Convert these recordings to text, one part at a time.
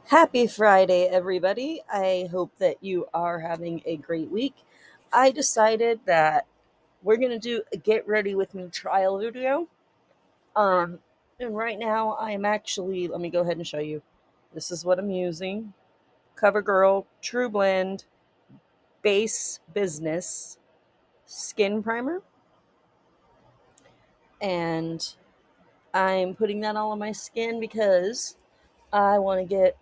Happy Friday, everybody. I hope that you are having a great week. I decided that we're going to do a get ready with me trial video. Um, and right now I'm actually, let me go ahead and show you. This is what I'm using. CoverGirl True Blend Base Business Skin Primer. And I'm putting that all on my skin because I want to get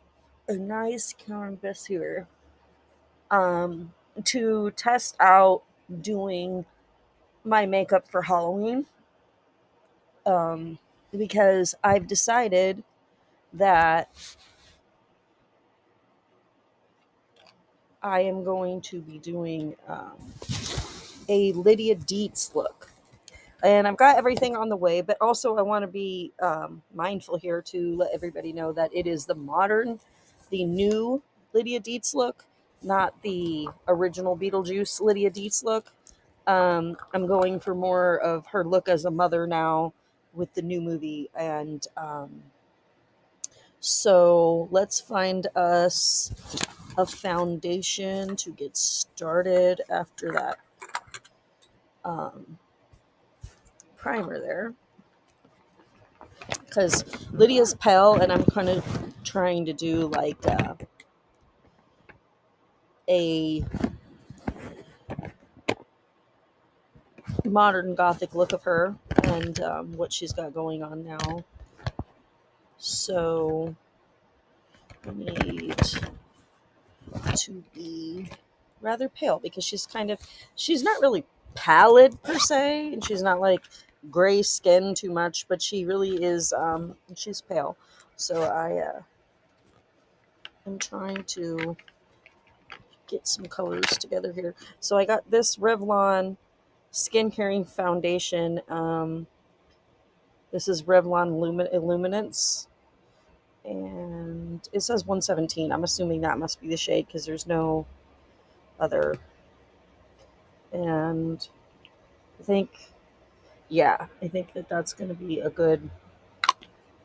a nice canvas here um, to test out doing my makeup for Halloween um, because I've decided that I am going to be doing a Lydia Deetz look. And I've got everything on the way, but also I want to be mindful here to let everybody know that it is the new Lydia Deetz look, not the original Beetlejuice Lydia Deetz look. I'm going for more of her look as a mother now with the new movie. And so let's find us a foundation to get started after that um, primer there. Because Lydia's pale, and I'm kind of trying to do like a modern gothic look of her and what she's got going on now. So I need to be rather pale because she's not really pallid per se, and she's not like gray skin too much, but she really is she's pale. So I'm trying to get some colors together here. So I got this Revlon skin caring foundation. This is Revlon Illuminance, and it says 117. I'm assuming that must be the shade because there's no other. And I think, yeah, I think that that's going to be a good,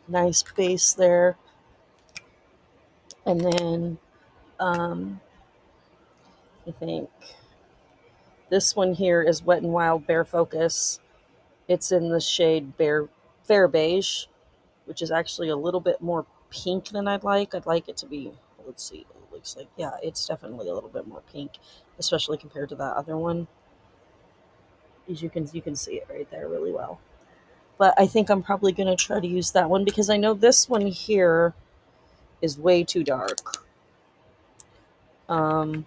nice base there. And then I think this one here is Wet n Wild Bare Focus. It's in the shade Fair Beige, which is actually a little bit more pink than I'd like. I'd like it to be, let's see, it looks like, yeah, it's definitely a little bit more pink, especially compared to that other one. As you can see it right there really well. But I think I'm probably going to try to use that one because I know this one here is way too dark. Um,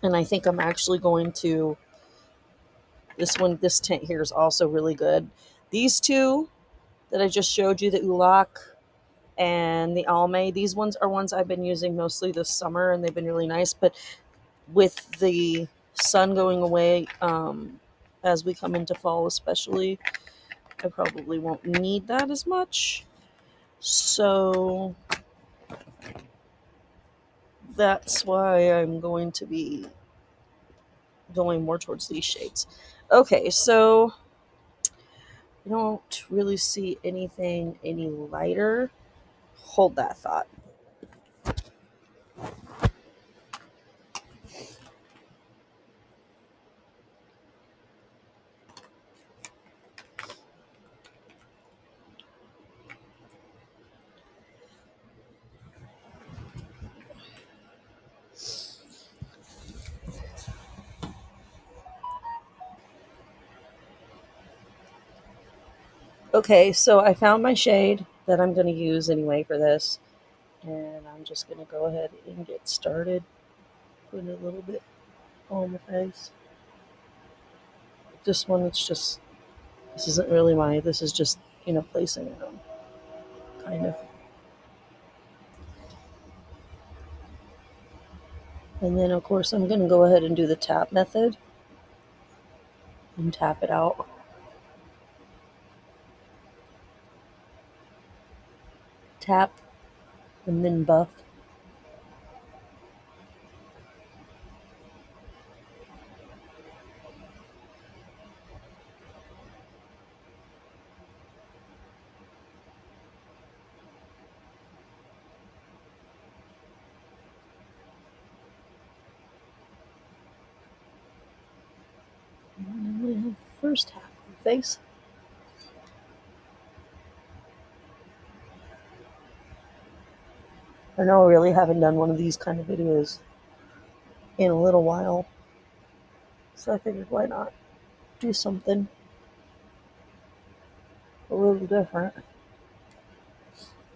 and I think I'm actually going to, this tint here is also really good. These two that I just showed you, the Ulak and the Almay, these ones are ones I've been using mostly this summer, and they've been really nice. But with the sun going away, as we come into fall especially, I probably won't need that as much. So that's why I'm going to be going more towards these shades. Okay, so I don't really see anything any lighter. Hold that thought. Okay, so I found my shade that I'm going to use anyway for this. And I'm just going to go ahead and get started. Put a little bit on the face. This one, this isn't really this is just, placing it on, kind of. And then, of course, I'm going to go ahead and do the tap method and tap it out. Tap and then buff. first half of the face. I know I really haven't done one of these kind of videos in a little while, so I figured why not do something a little different.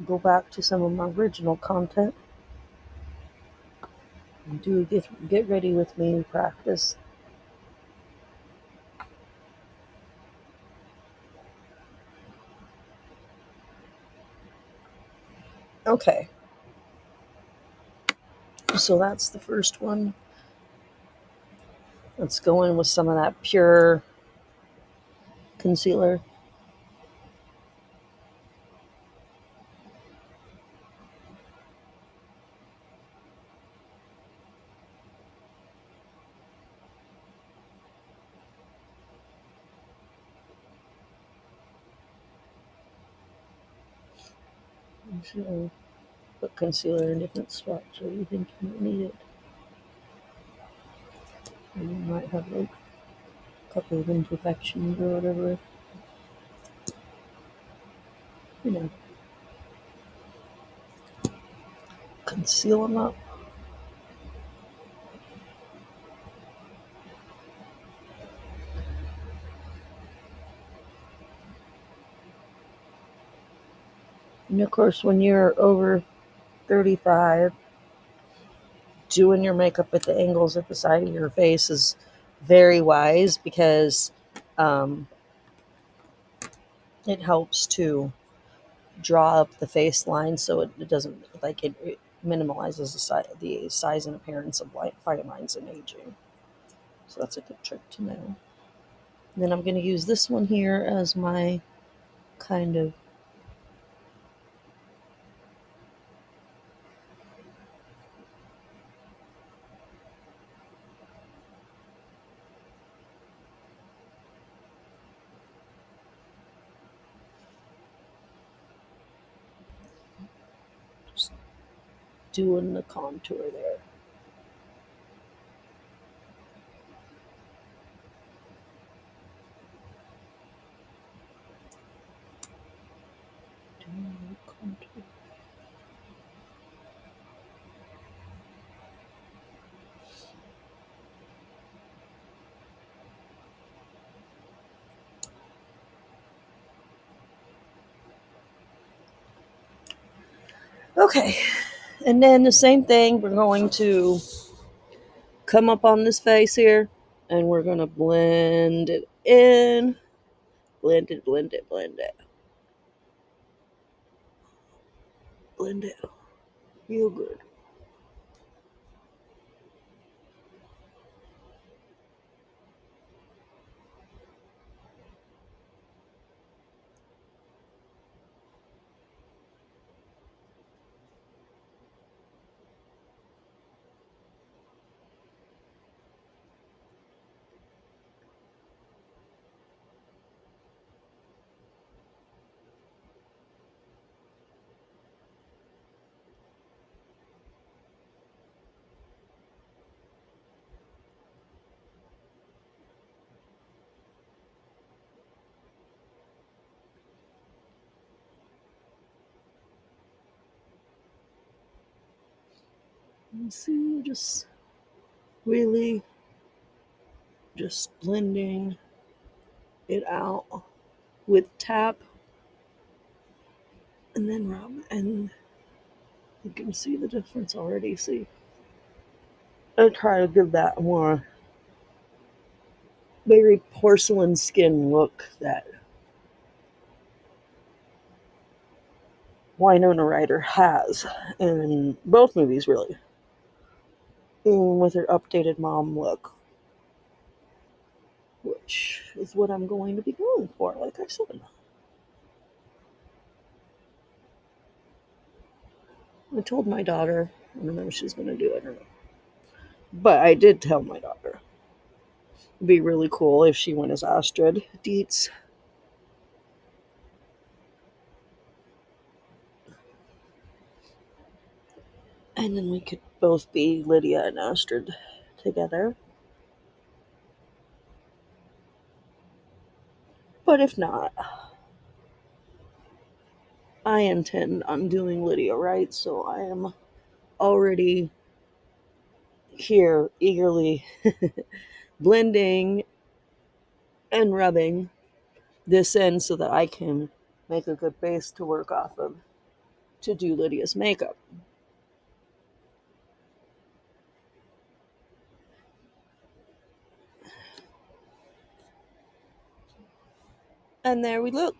Go back to some of my original content and do get ready with me practice. Okay, so that's the first one. Let's go in with some of that pure concealer. I'm just gonna put concealer in different spots where you think you might need it. And you might have like a couple of imperfections or whatever. You know, conceal them up. And of course, when you're over 35, doing your makeup at the angles at the side of your face is very wise because um, it helps to draw up the face line so it doesn't, like, it minimalizes the size and appearance of fine lines and aging. So that's a good trick to know. And then I'm going to use this one here as my kind of just doing the contour there. Doing the contour. Okay, and then the same thing, we're going to come up on this face here and we're going to blend it in. Blend it, blend it, blend it. Blend it real good. You see, just really just blending it out with tap and then rub, and you can see the difference already. See, I try to give that more very porcelain skin look that Winona Ryder has in both movies, really. Even with her updated mom look, which is what I'm going to be going for, like I said. I told my daughter, I don't know if she's going to do it or not, but I did tell my daughter it'd be really cool if she went as Astrid Deetz. And then we could both be Lydia and Astrid together. But if not, I intend on doing Lydia right, so I am already here eagerly blending and rubbing this in so that I can make a good base to work off of to do Lydia's makeup. And there we look.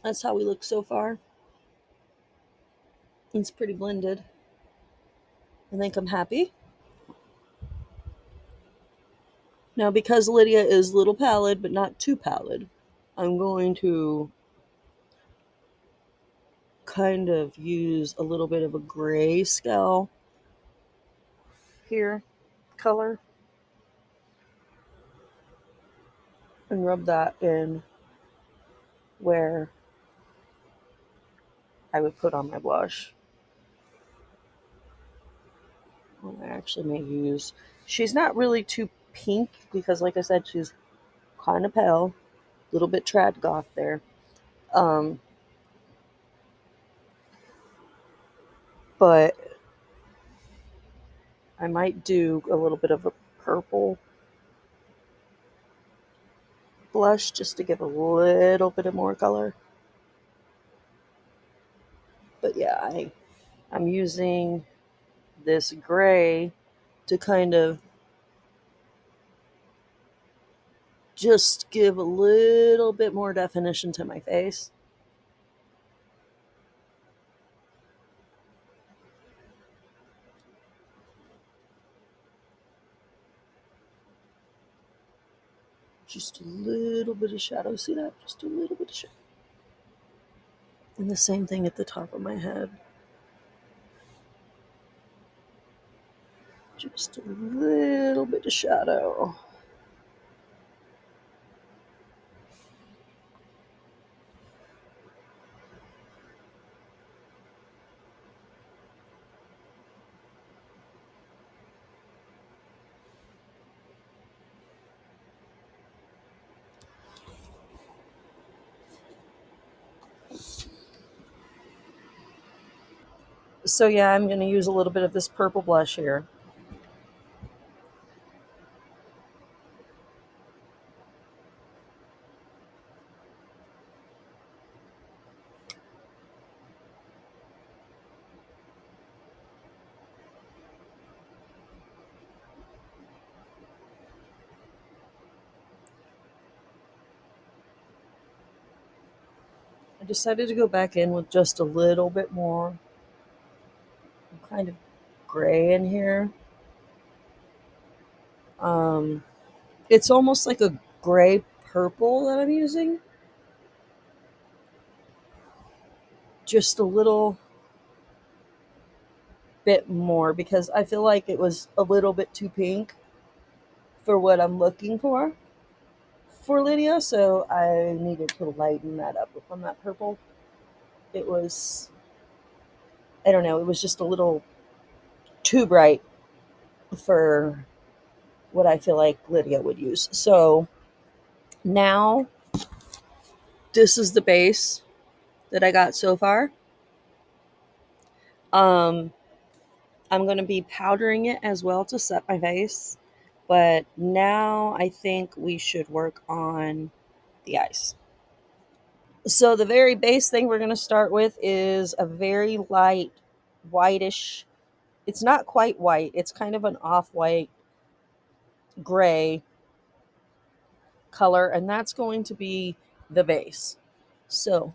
That's how we look so far. It's pretty blended. I think I'm happy. Now, because Lydia is a little pallid, but not too pallid, I'm going to kind of use a little bit of a grayscale here color and rub that in where I would put on my blush. Well, I actually may use, she's not really too pink because, like I said, she's kind of pale, a little bit trad goth there. Um, but I might do a little bit of a purple blush just to give a little bit of more color. But yeah, I'm using this gray to kind of just give a little bit more definition to my face. Just a little bit of shadow. See that? Just a little bit of shadow. And the same thing at the top of my head. Just a little bit of shadow. So yeah, I'm going to use a little bit of this purple blush here. I decided to go back in with just a little bit more kind of gray in here. Um, it's almost like a gray purple that I'm using. Just a little bit more because I feel like it was a little bit too pink for what I'm looking for Lydia, so I needed to lighten that up on that purple. It was, I don't know, it was just a little too bright for what I feel like Lydia would use. So now this is the base that I got so far. Um, I'm going to be powdering it as well to set my face. But now I think we should work on the eyes. So the very base thing we're going to start with is a very light whitish. It's not quite white. It's kind of an off-white gray color, and that's going to be the base. So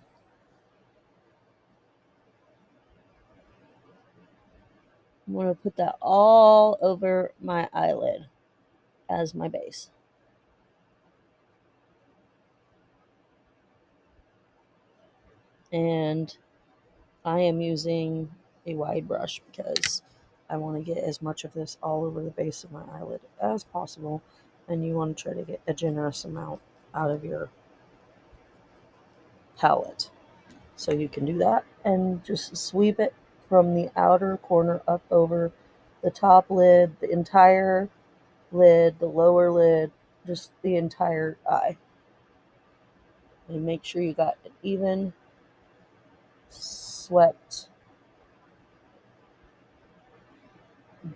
I'm going to put that all over my eyelid as my base. And I am using a wide brush because I want to get as much of this all over the base of my eyelid as possible. And you want to try to get a generous amount out of your palette. So you can do that and just sweep it from the outer corner up over the top lid, the entire lid, the lower lid, just the entire eye. And make sure you got an even swept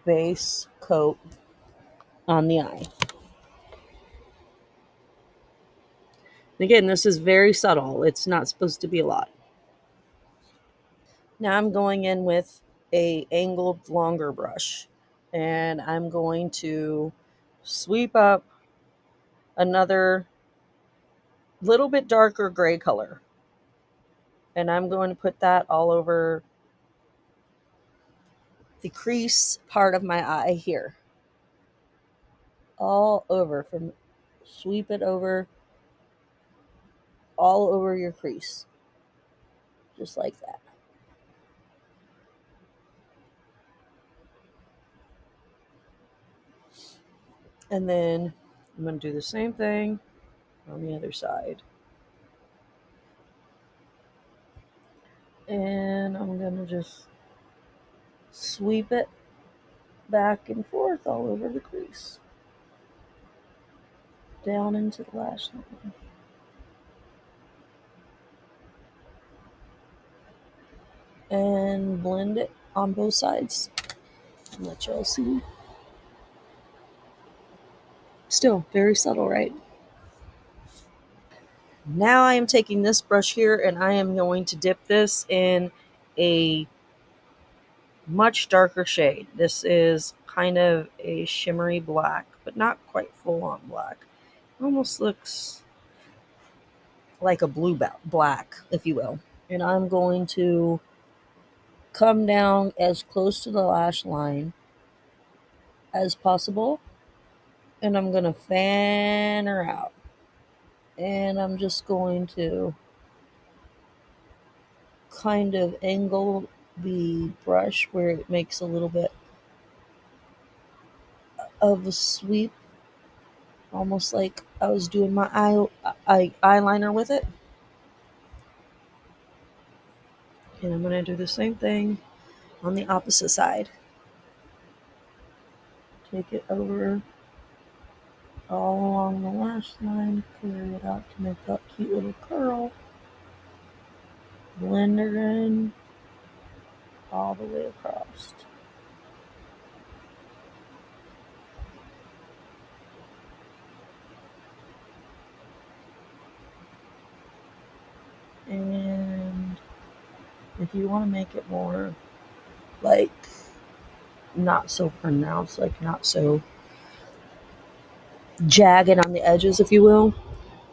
base coat on the eye. Again, this is very subtle. It's not supposed to be a lot. Now I'm going in with a angled longer brush, and I'm going to sweep up another little bit darker gray color, and I'm going to put that all over the crease part of my eye here, all over, from sweep it over all over your crease, just like that. And then I'm going to do the same thing on the other side. And I'm going to just sweep it back and forth all over the crease, down into the lash line. And blend it on both sides. And let y'all see. Still very subtle, right? Now I am taking this brush here and I am going to dip this in a much darker shade. This is kind of a shimmery black, but not quite full on black. It almost looks like a blue black, if you will. And I'm going to come down as close to the lash line as possible. And I'm going to fan her out. And I'm just going to kind of angle the brush where it makes a little bit of a sweep, almost like I was doing my eyeliner with it. And I'm going to do the same thing on the opposite side. Take it over all along the lash line, carry it out to make that cute little curl. Blend her in all the way across. And if you want to make it more like not so pronounced, like not so jagged on the edges, if you will,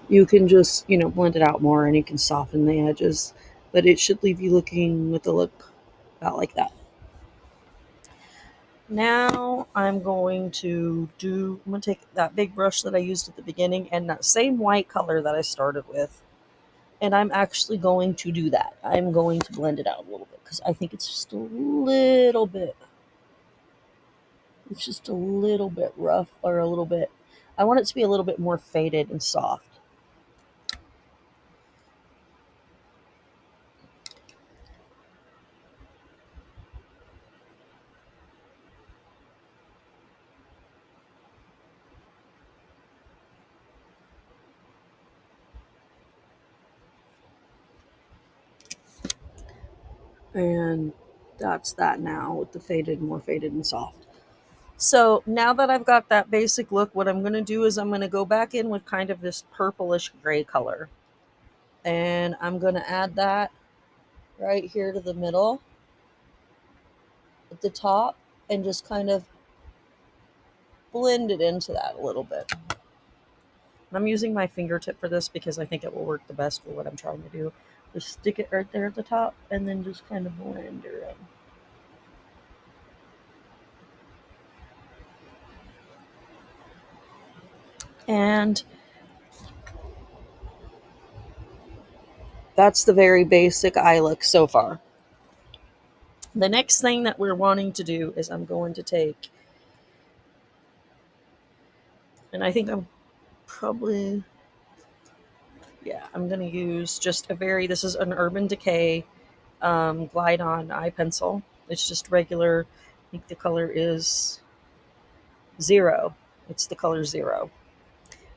you can just, blend it out more and you can soften the edges. But it should leave you looking with a look about like that. Now I'm going to take that big brush that I used at the beginning and that same white color that I started with. And I'm actually going to do that. I'm going to blend it out a little bit because I think it's just a little bit rough, or a little bit, I want it to be a little bit more faded and soft. And that's that now with the more faded and soft. So now that I've got that basic look, what I'm going to do is I'm going to go back in with kind of this purplish gray color. And I'm going to add that right here to the middle at the top and just kind of blend it into that a little bit. And I'm using my fingertip for this because I think it will work the best for what I'm trying to do. Just stick it right there at the top and then just kind of blend her in. And that's the very basic eye look so far. The next thing that we're wanting to do is I'm going to take, and I think I'm going to use just this is an Urban Decay Glide On eye pencil. It's just regular, I think the color is 0. It's the color 0.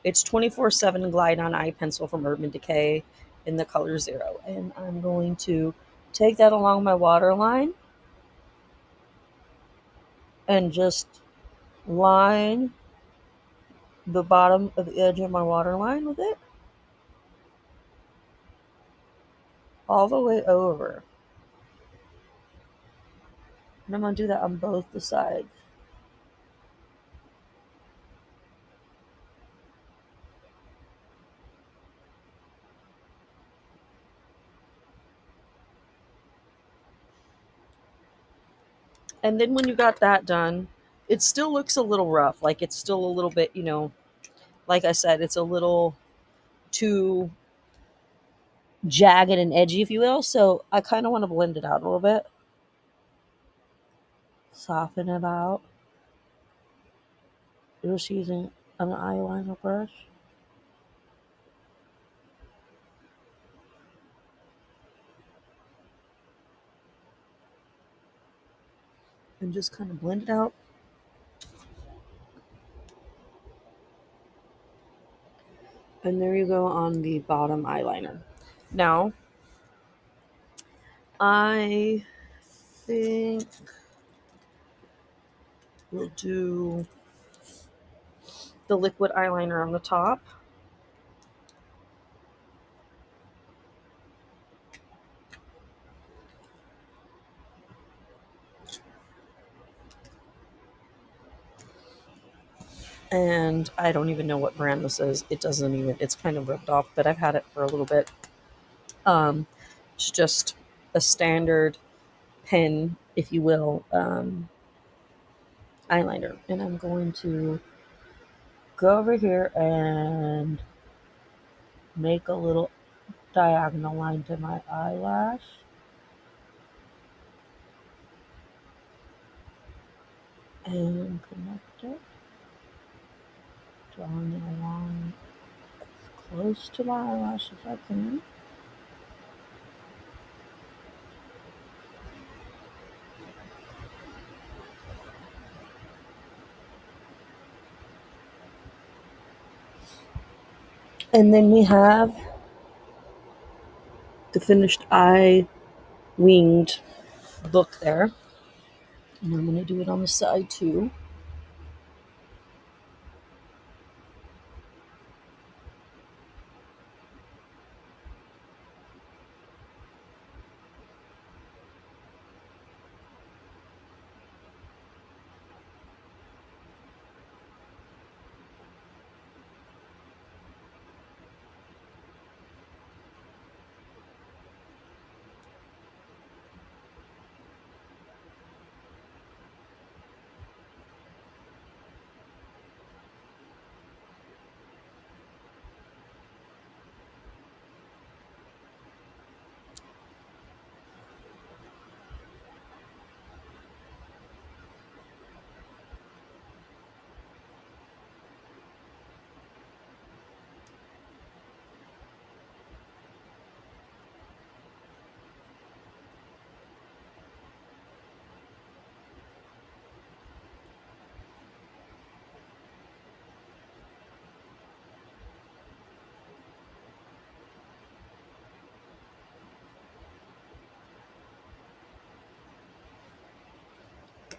It's 24/7 Glide on Eye Pencil from Urban Decay in the color 0. And I'm going to take that along my waterline and just line the bottom of the edge of my waterline with it all the way over. And I'm going to do that on both the sides. And then when you got that done, it still looks a little rough. Like it's still a little bit, like I said, it's a little too jagged and edgy, if you will. So I kind of want to blend it out a little bit, soften it out. Just using an eyeliner brush. And just kind of blend it out. And there you go on the bottom eyeliner. Now, I think we'll do the liquid eyeliner on the top. And I don't even know what brand this is. It doesn't even, it's kind of ripped off, but I've had it for a little bit. It's just a standard pen, if you will, eyeliner. And I'm going to go over here and make a little diagonal line to my eyelash. And connect it, drawing it along as close to my eyelash as I can. And then we have the finished eye winged look there. And I'm going to do it on the side too.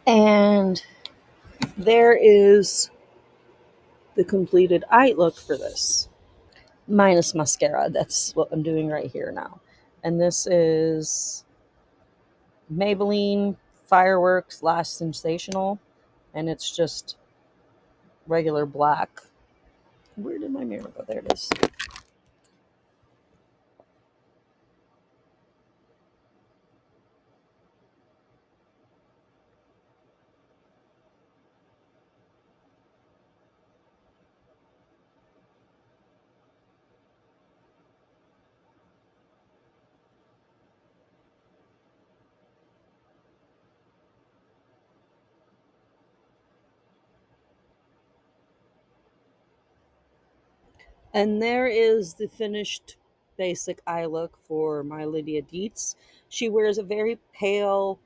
And there is the completed eye look for this, minus mascara. That's what I'm doing right here now. And this is Maybelline Fireworks Last Sensational, and it's just regular black. Where did my mirror go? There it is. And there is the finished basic eye look for my Lydia Deetz. She wears a very pale,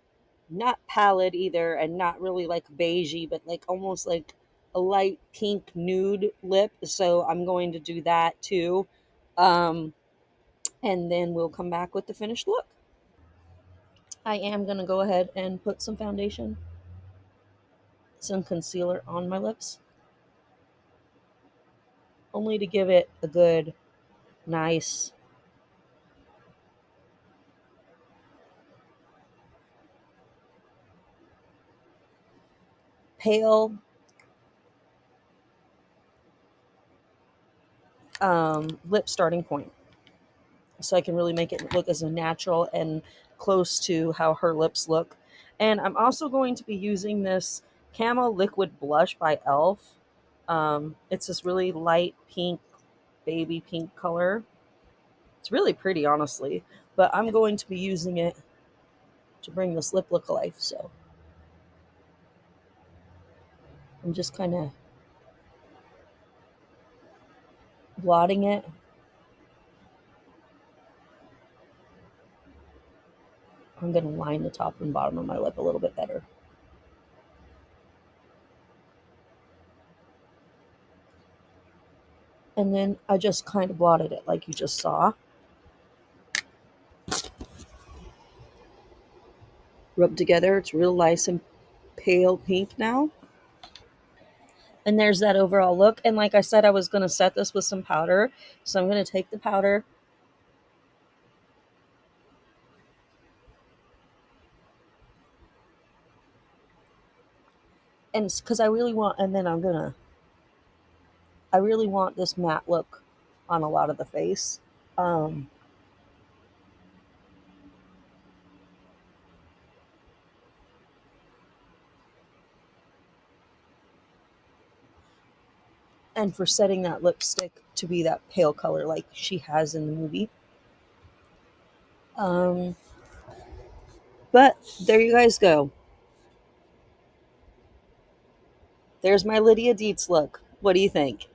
not pallid either, and not really like beigey, but like almost like a light pink nude lip, so I'm going to do that too. Um, and then we'll come back with the finished look. I am going to go ahead and put some foundation, some concealer on my lips, only to give it a good, nice, pale lip starting point, so I can really make it look as natural and close to how her lips look. And I'm also going to be using this Camo Liquid Blush by e.l.f. It's this really light pink, baby pink color. It's really pretty, honestly, but I'm going to be using it to bring this lip look alive. So I'm just kind of blotting it. I'm going to line the top and bottom of my lip a little bit better. And then I just kind of blotted it like you just saw. Rub together. It's real nice and pale pink now. And there's that overall look. And like I said, I was going to set this with some powder. So I'm going to take the powder and because I really want, and then I really want this matte look on a lot of the face. Um, and for setting that lipstick to be that pale color like she has in the movie. Um, but there you guys go. There's my Lydia Deetz look. What do you think?